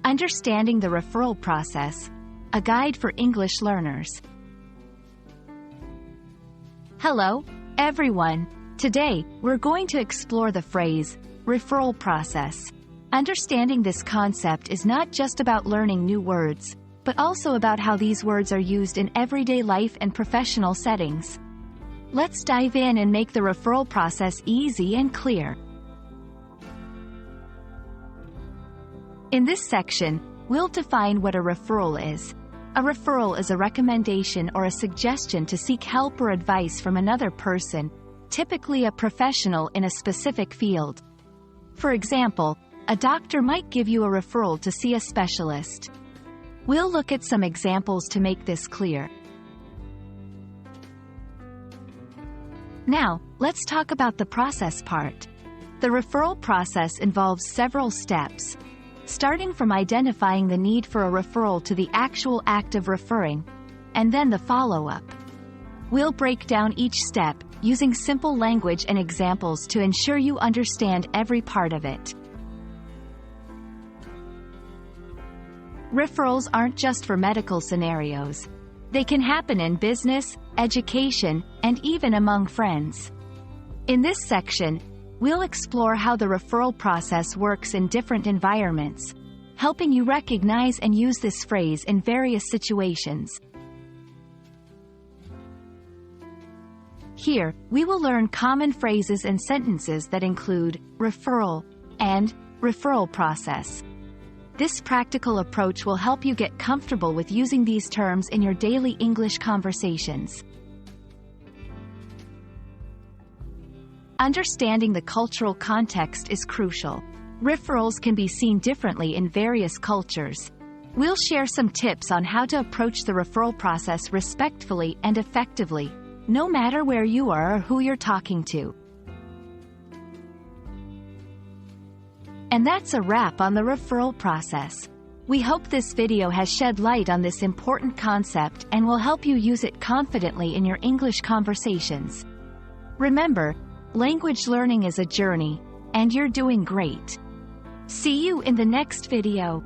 Understanding the referral process, a guide for English learners. Hello, everyone. Today, we're going to explore the phrase, referral process. Understanding this concept is not just about learning new words, but also about how these words are used in everyday life and professional settings. Let's dive in and make the referral process easy and clear. In this section, we'll define what a referral is. A referral is a recommendation or a suggestion to seek help or advice from another person, typically a professional in a specific field. For example, a doctor might give you a referral to see a specialist. We'll look at some examples to make this clear. Now, let's talk about the process part. The referral process involves several steps, starting from identifying the need for a referral to the actual act of referring, and then the follow-up. We'll break down each step, using simple language and examples to ensure you understand every part of it. Referrals aren't just for medical scenarios. They can happen in business, education, and even among friends. In this section, we'll explore how the referral process works in different environments, helping you recognize and use this phrase in various situations. Here, we will learn common phrases and sentences that include referral and referral process. This practical approach will help you get comfortable with using these terms in your daily English conversations. Understanding the cultural context is crucial. Referrals can be seen differently in various cultures. We'll share some tips on how to approach the referral process respectfully and effectively, no matter where you are or who you're talking to. And that's a wrap on the referral process. We hope this video has shed light on this important concept and will help you use it confidently in your English conversations. Remember, language learning is a journey, and you're doing great. See you in the next video.